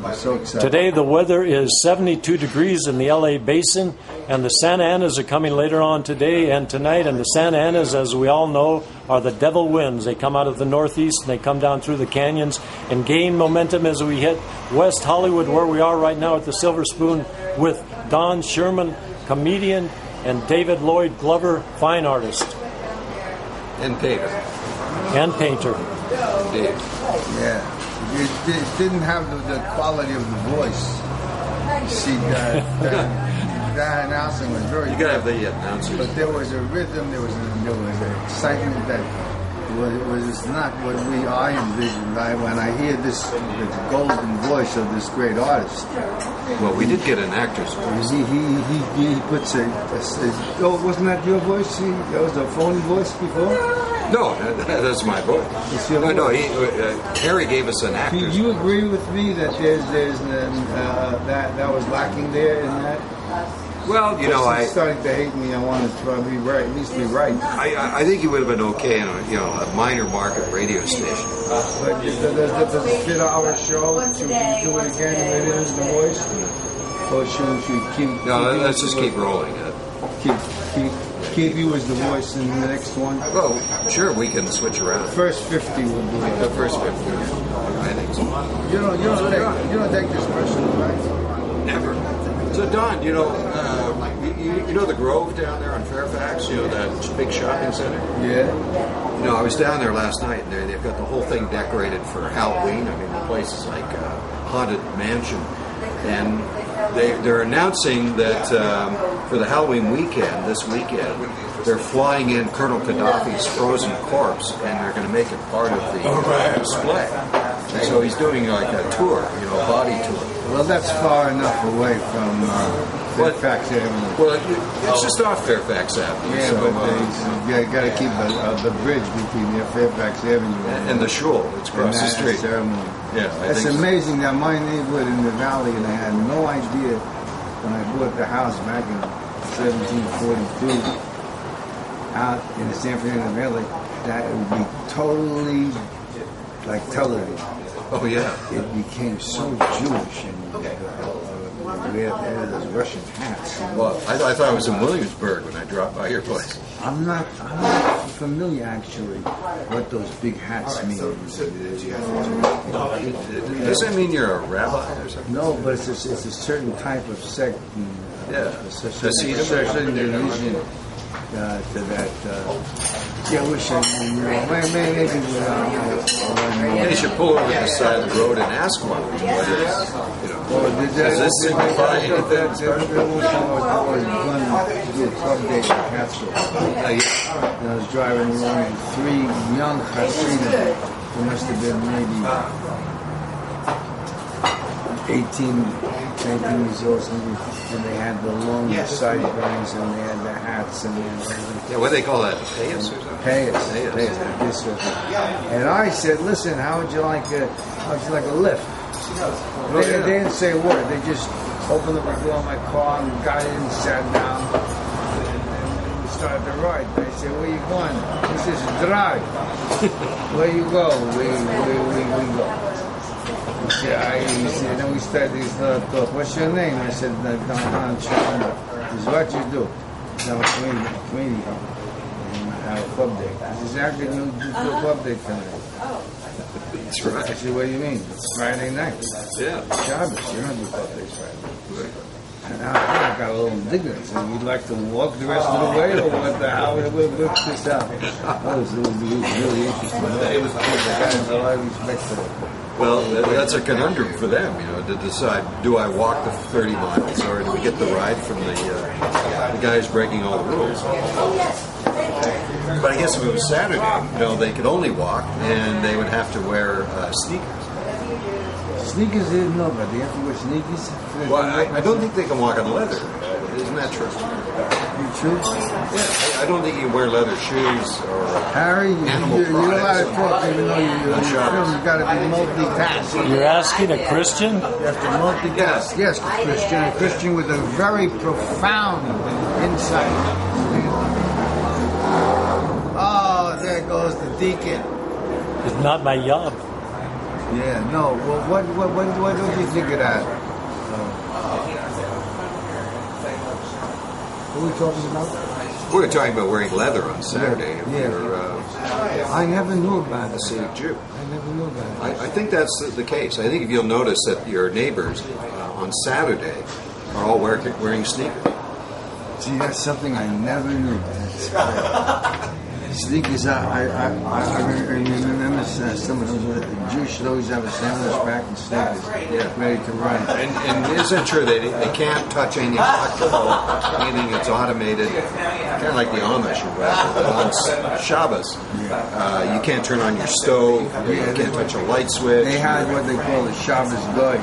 I'm so excited. Today the weather is 72 degrees in the LA Basin, and the Santa Anas are coming later on today and tonight. And the Santa Anas, as we all know, are the devil winds. They come out of the northeast and they come down through the canyons and gain momentum as we hit West Hollywood, where we are right now at the Silver Spoon with Don Sherman, comedian, and David Lloyd Glover, fine artist. And painter. And painter. Dave. Yeah. It didn't have the quality of the voice. You see, that announcing was very You got to have the announcers. But there was a rhythm, there was an excitement that was not what I envisioned. When I hear the golden voice of this great artist. Well, we did get an actor's voice. He puts oh, wasn't that your voice? That was a phony voice before? No, that's my voice. No, Harry gave us an actor's Do you agree with me that that was lacking there in that? Well, He's starting to hate me. I want to try to be right. At least be right. I think he would have been okay in a minor market radio station. But does it fit our show? Should we do it again if it is the voice? Or should we keep? No, let's just keep rolling. Keep you as the voice in the next one. Well, sure, we can switch around. First 50 will do it. The first 50. I think so. You don't take this personally, right? Never. So Don, you know the Grove down there on Fairfax, that big shopping center? Yeah. I was down there last night, and they've got the whole thing decorated for Halloween. I mean, the place is like a haunted mansion, and they're announcing that for the Halloween weekend, this weekend, they're flying in Colonel Kadaffi's frozen corpse, and they're going to make it part of the display. And so he's doing like a tour, a body tour. Well, that's far enough away from Fairfax Avenue. Well, it's just off Fairfax Avenue. Yeah, so, but you got to keep the bridge between Fairfax Avenue and the shul. It's across the street. Ceremony. Yeah, it's amazing that my neighborhood in the valley, and I had no idea when I bought the house back in 1742 out in the San Fernando Valley that it would be totally like television. Oh yeah, it became so Jewish, and we had those Russian hats. Well, I thought it was in Williamsburg when I dropped by your place. I'm not familiar actually what those big hats mean. Does that mean you're a rabbi or something? No, but it's a certain type of sect. A certain religion to that. Yeah, I wish I knew. Maybe you should pull over to the side of the road and ask one of them what it is. Does this signify anything? I was going to do a club date in Catskill. And I was driving along with three young Hasidim who must have been maybe 18, 19 years old, something, and they had the long sideburns and they had the hats and everything. Yeah, what do they call that? Payas or something? Payas. And I said, listen, how would you like a lift? They didn't say a word. They just opened up the door of my car and got in and sat down. And we started the ride. They said, where you going? He says, drive. Where you go? We go. He said, then we started this talk. What's your name? I said, Don Sherman. He said, what you do? I'm a comedian. And I have a club day. He said, how can you do a club day tonight? That's right. I said, what do you mean? It's Friday night. Yeah. Shabbos. You don't do club days Friday. And I got a little indignant. So you'd like to walk the rest of the way, or what the hell? We'll work this out. It was really interesting. It was a lot of respect for it. Well, that's a conundrum for them, to decide, do I walk the 30 miles or do we get the ride from the guy who's breaking all the rules? But I guess if it was Saturday, they could only walk and they would have to wear sneakers. Sneakers, they didn't know about. They have to wear sneakers? Well, I don't think they can walk on leather. Isn't that true? True? Yeah, I don't think you can wear leather shoes or Harry, animal you're allowed to products. talk even though you've got to be multitasking. You're asking a Christian? You have to multitask. Yes, Christian. A Christian with a very profound insight. Oh, there goes the deacon. It's not my job. Yeah, no. Well, what do you think of that? What are we talking about? We're talking about wearing leather on Saturday. If Yeah. you're I never knew about a it. Hasidic Jew. I never knew about it. I think that's the case. I think if you'll notice that your neighbors on Saturday are all wearing sneakers. See, that's something I never knew. Sneakers, I remember some of those Jews should always have a sandwich pack and sneakers ready to run. And isn't it true they can't touch anything electrical, anything that's automated, kind of like the Amish or whatever. But on Shabbos, you can't turn on your stove, you can't touch a light switch. They had what they call the Shabbos guy.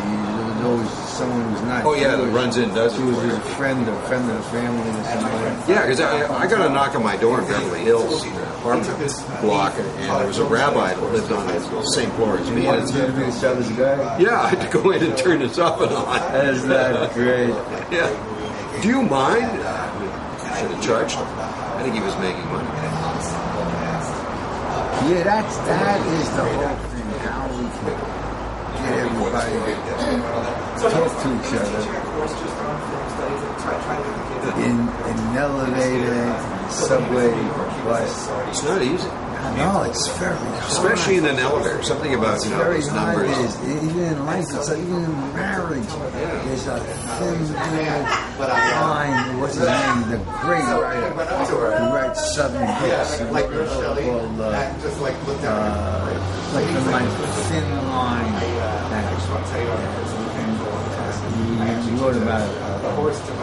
There was always someone who was not. Oh yeah, that runs in, does it? He was a friend of the family or something. Yeah, because I got a knock on my door in Beverly Hills, apartment block, and there was a rabbi that lived on the same floor as me. You wanted to be the Shabbos guy? Yeah, I had to go in and turn this oven on. Isn't that great? Yeah. Do you mind? Should have charged him. I think he was making money. Yeah, that is the whole thing. How we can get everybody to talk to each other in an elevator, subway, bus. It's not easy. No, it's very hard. Especially in an elevator. Something about Very those hard. numbers. Even in life, it's like even in marriage. There's a thin line. What's his name? The great writer who writes Southern books. He wrote a book called like the thin line. He wrote about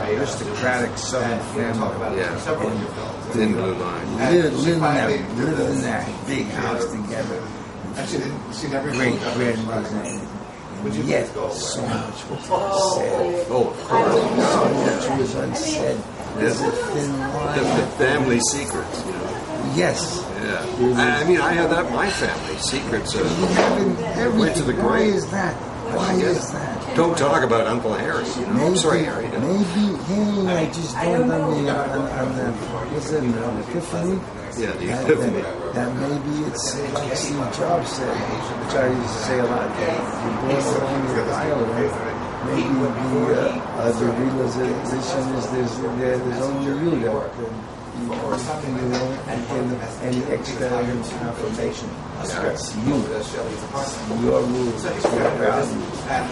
aristocratic Southern family. Yeah. Thin blue line. Lived in that big house together. Great grandmother. And yet, so much was unsaid. Oh, of course. So much was unsaid. There's a thin line. The family secrets. You know? Yes. Yeah. I mean, I had that in my family. Secrets. You have Went to the Why grave. is that? Why is that? Don't talk about Uncle Harry. You know? I'm sorry, Harry. No. Maybe, I just dawned on me on the, what's it, on Epiphany? Yeah, the Epiphany. That maybe it's like Steve Jobs said, which I used to say a lot, you're born along your dialogue. Maybe the realization is there's only you that any extra affirmation. It's you. It's your rules. It's your values. And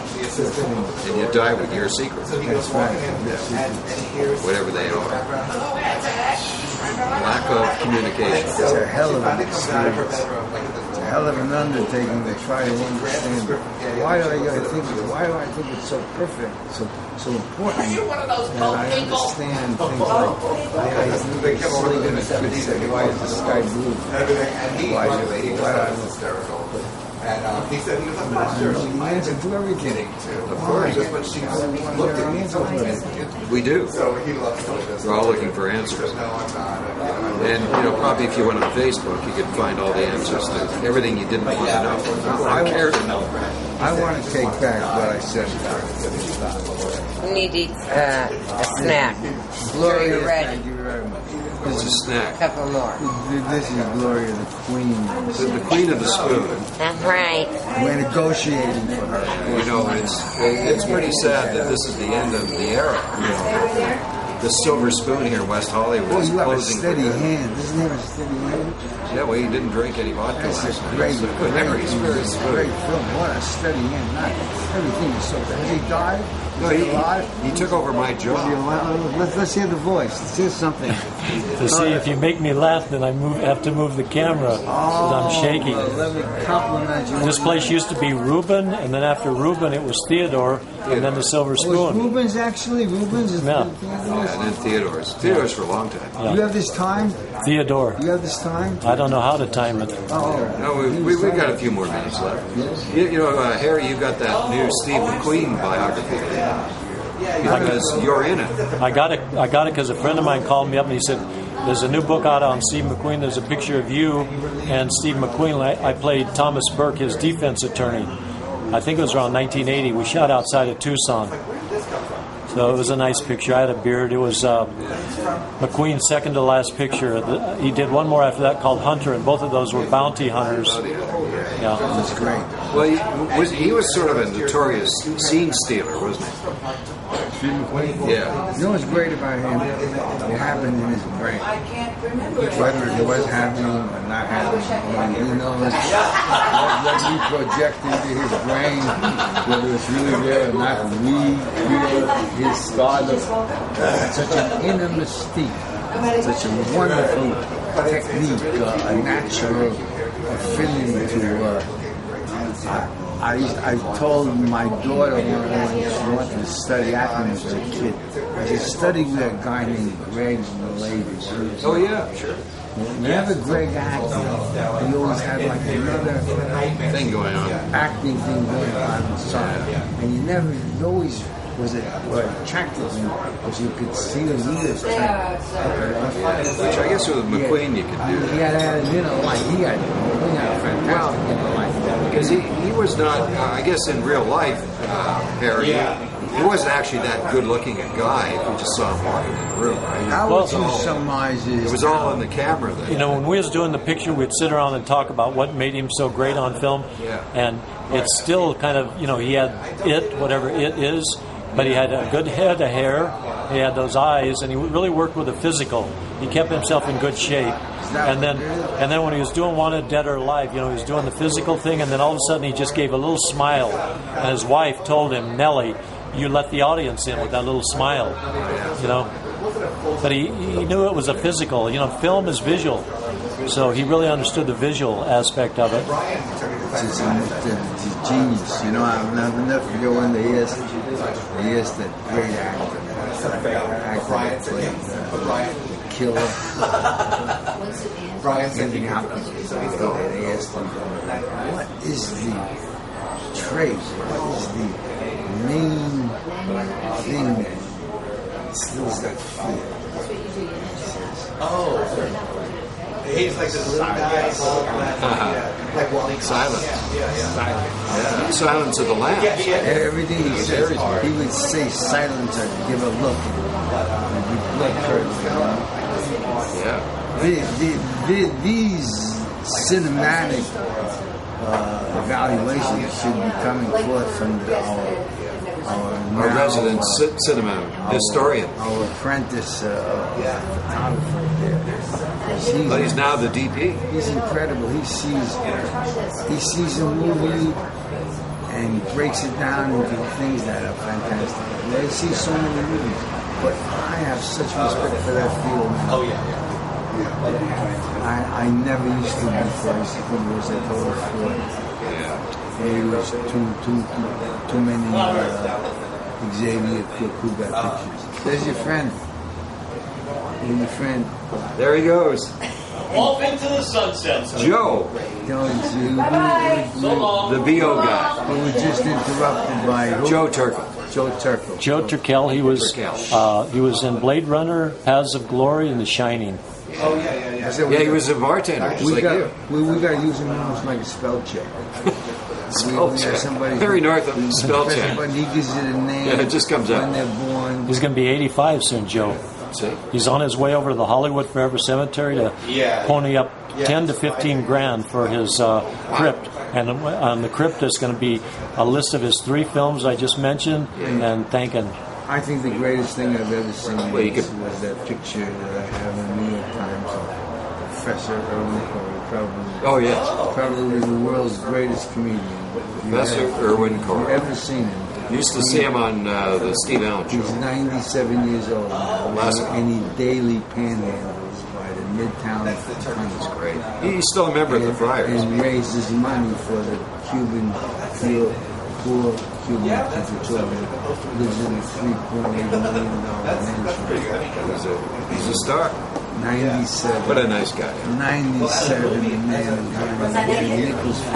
you die with your secrets. That's right. Whatever they are. Lack of communication. It's a hell of an experience. It's a hell of an undertaking to try to understand it. Why do I think it's so perfect, so important that I understand things like why is the sky blue? Why do I And he said he was like, not sure. She answered to everything. Of course. That's what she looked at me. We do. So he loves this. We're all looking for answers. No, I'm not. And, probably if you went on Facebook, you could find all the answers to everything you didn't want to know. I care to know. I want to take back what I said. You need to eat a snack. Gloria, Ready. thank you very much. It's a A snack. couple more. This is Gloria, the queen. The queen of the spoon. That's right. We're negotiating for her. It's pretty sad that this is the end of the era. The Silver Spoon here in West Hollywood Oh, is you have a closing. steady hand. Doesn't he have a steady hand? Yeah, well, he didn't drink any vodka That's last a night. great, So he's very smooth. great film. What a steady hand. Not everything is so bad. Has he died? No, Is he alive? he took over my Is he job. alive? Let's hear the voice. Let's hear something. To see if you make me laugh, then I have to move the camera because I'm shaking. Let me compliment you. This place used to be Reuben, and then after Reuben it was Theodore, and then the Silver Was Spoon. Rubens actually? Rubens is Yeah. And then Theodore's. Theodore's for a long time. You have this time? Theodore. You have this time? I don't know how to time it. Oh. No, we've got a few more minutes left. Harry, you got that new Steve McQueen biography because you're in it. I got it because a friend of mine called me up and he said, "There's a new book out on Steve McQueen. There's a picture of you and Steve McQueen. I played Thomas Burke, his defense attorney. I think it was around 1980. We shot outside of Tucson." So it was a nice picture. I had a beard. It was McQueen's second to last picture. He did one more after that called Hunter, and both of those were bounty hunters. Yeah. It was great. Well, he was sort of a notorious scene stealer, wasn't he? Steve McQueen? Yeah. You know what's great about him? It happened in his brain. Whether it was happening or not happening, he knows what we project into his brain, whether it's really there or not. We create his stardom. Such an inner mystique, such a wonderful technique, a natural affinity to. I told my daughter when she wanted to study acting as a kid, I said, study with a guy named Greg in the ladies. Oh, yeah, sure. Whenever Greg acted, he always had like another Thing going on. acting thing going on inside. And he always was attracted to me because you could see the leaders. Which I guess with McQueen you could do. He had, he had a fantastic inner life. Because he was not, I guess in real life, Harry, he wasn't actually that good looking a guy if you just saw him walking in the room, right? How would you summarize his... It was all in the camera then. You know, when we was doing the picture, we'd sit around and talk about what made him so great on film. Yeah. And it's still kind of, he had whatever it is, but he had a good head of hair, he had those eyes, and he really worked with the physical. He kept himself in good shape. And then when he was doing Wanted Dead or Alive, he was doing the physical thing, and then all of a sudden he just gave a little smile. And his wife told him, Nellie, you let the audience in with that little smile. But he knew it was a physical. Film is visual. So he really understood the visual aspect of it. It's a genius. I'll never forget when they asked that great actor that played Killer. Anthony Hopkins. They asked him, what is the trait? What is the main thing that instills that fear? He's like this little guy, like walking Silence. Yeah. Silence of the Lambs. Everything he says, he would say silence or give a look and blood curtain. Yeah. These cinematic evaluations should be coming forth from Our resident cinema historian. Our apprentice photographer there. But he's now the DP. He's incredible. He sees a movie and he breaks it down into things that are fantastic. I see so many movies, but I have such respect for that field. Oh yeah. I never used to before. I used to think it was a total fraud. It was too many Xavier Kuga pictures. There's your friend. There's your friend. There he goes. Off into the sunset. Joe. So long. The VO guy. we were just interrupted by who? Joe Turkel. Joe Turkel. Joe Turkel, he was in Blade Runner, Paths of Glory, and The Shining. Oh yeah. Yeah, he was a bartender, just like you. We got to use him almost like a spell check. Spell check. Harry Northup, spell check. But he gives it a name. Yeah, it just comes out. When they're born. He's going to be 85 soon, Joe. See? He's on his way over to the Hollywood Forever Cemetery to pony up 10 to 15 grand for his crypt. And on the crypt is going to be a list of his 3 films I just mentioned and thanking. I think the greatest thing I've ever seen was that picture that I have in the New York Times of Professor Irwin Corey, probably the world's greatest comedian. Professor Irwin Corey. You've ever seen him? Used to see him on the Steve Allen show. He's 97 years old and he daily panhandles by the Midtown. That's great. He's still a member of the Friars. And raises money for the Cuban poor Cuban children. Lives in a $3.8 million mansion. He's a star. 97. What a nice guy. 97, man. Nickels for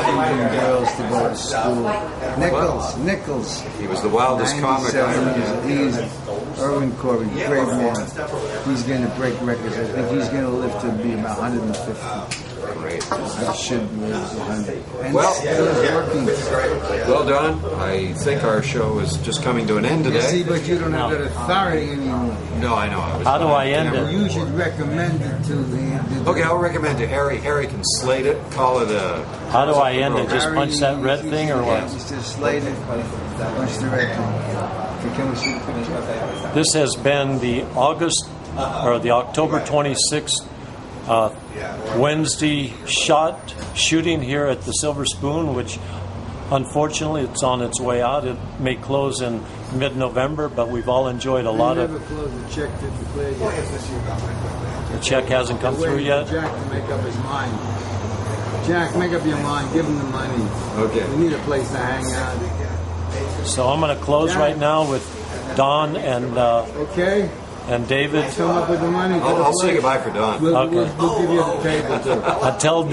Cuban girls to go to school. Nickels. He was the wildest comic I ever. Irwin Corey, great man. He's going to break records. I think he's going to live to be about 150. Great. I should be 100. And Well, still is working. Well, Don, I think our show is just coming to an end You see, today. but you don't have that authority anymore. No, I know. I was How do I on end camera. it? You should recommend it to the Okay, I'll recommend to Harry. Harry can slate it, call it a... How do I end it? Just punch that red thing or what? Just slate it, punch the red thing. Can we see the picture? This has been the October 26th Wednesday shooting here at the Silver Spoon, which unfortunately it's on its way out. It may close in mid-November, but we've all enjoyed a lot never of. closed the check to declare yet. The check hasn't come through yet. Jack to make up his mind. Jack, make up your mind. Give him the money. Okay. We need a place to hang out. So I'm going to close right now with Don Okay? and David. Come up with the money. I'll say goodbye for Don. We'll Okay. give you the table too. Until